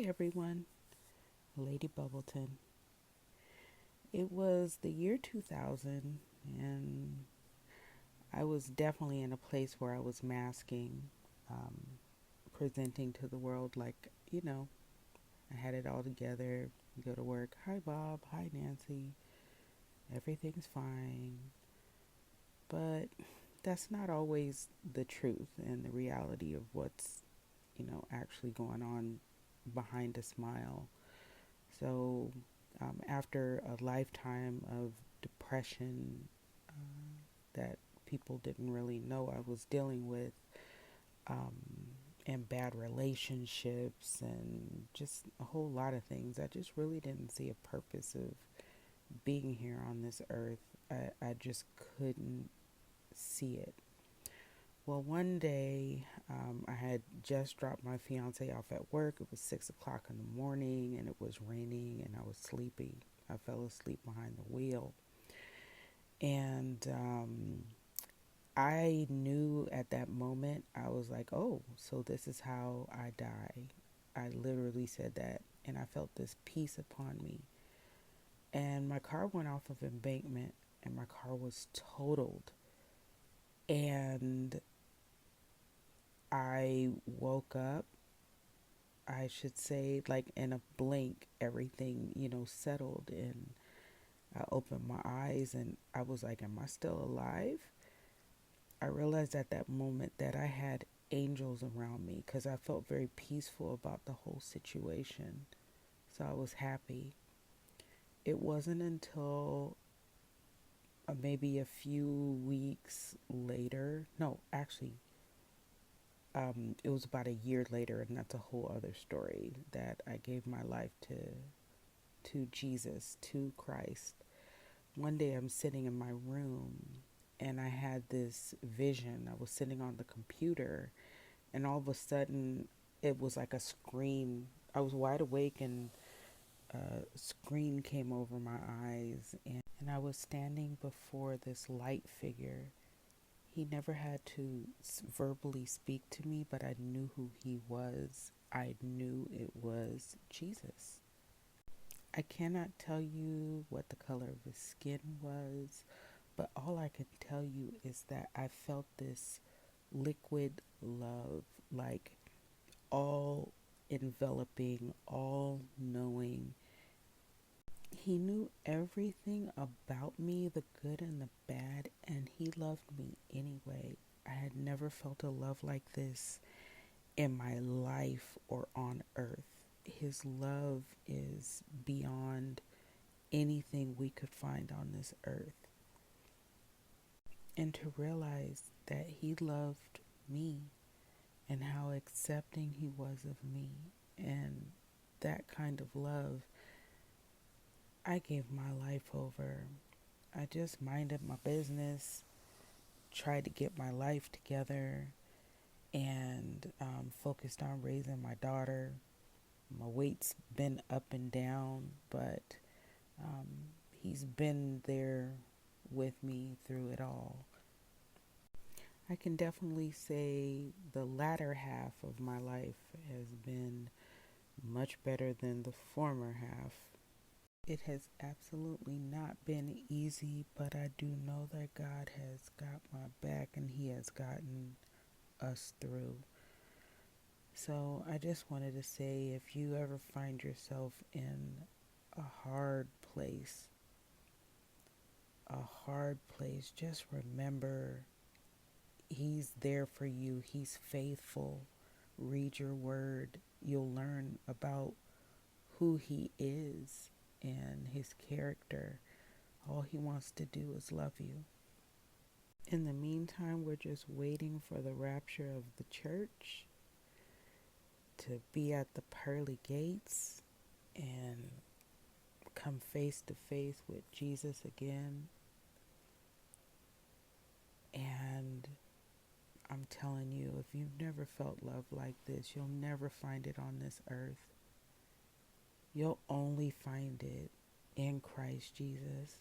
everyone, Lady Bubbleton. It was the year 2000, and I was definitely in a place where I was masking, um, presenting to the world like, I had it all together. Go to work. Hi, Bob. Hi, Nancy. Everything's fine. But that's not always the truth and the reality of what's, actually going on behind a smile. So, after a lifetime of depression that people didn't really know I was dealing with, um, and bad relationships, and just a whole lot of things, I just really didn't see a purpose of being here on this earth. I just couldn't see it. Well, one day, I had just dropped my fiance off at work. It was 6 o'clock in the morning and it was raining and I was sleepy. I fell asleep behind the wheel. And I knew at that moment, I was like, oh, so this is how I die. I literally said that. And I felt this peace upon me. And my car went off of embankment and my car was totaled. And I woke up, I should say, like in a blink, everything, settled. And I opened my eyes and I was like, am I still alive? I realized at that moment that I had angels around me because I felt very peaceful about the whole situation. So I was happy. It wasn't until maybe a few weeks later, no, actually, it was about a year later, and that's a whole other story, that I gave my life to Jesus, to Christ. One day I'm sitting in my room and I had this vision. I was sitting on the computer and all of a sudden it was like a screen. I was wide awake and a screen came over my eyes, and I was standing before this light figure. He never had to verbally speak to me, but I knew who he was. I knew it was Jesus. I cannot tell you what the color of his skin was, but all I can tell you is that I felt this liquid love, like all enveloping, all knowing. He knew everything about me, the good and the bad, and he loved me anyway. I had never felt a love like this in my life or on earth. His love is beyond anything we could find on this earth. And to realize that he loved me and how accepting he was of me, and that kind of love, I gave my life over. I just minded my business, tried to get my life together, and focused on raising my daughter. My weight's been up and down, but um, he's been there with me through it all. I can definitely say the latter half of my life has been much better than the former half. It has absolutely not been easy, but I do know that God has got my back and He has gotten us through. So I just wanted to say, if you ever find yourself in a hard place, just remember He's there for you. He's faithful. Read your word. You'll learn about who He is and His character. All He wants to do is love you. In the meantime, we're just waiting for the rapture of the church to be at the pearly gates and come face to face with Jesus again. And I'm telling you, if you've never felt love like this, you'll never find it on this earth. You'll only find it in Christ Jesus.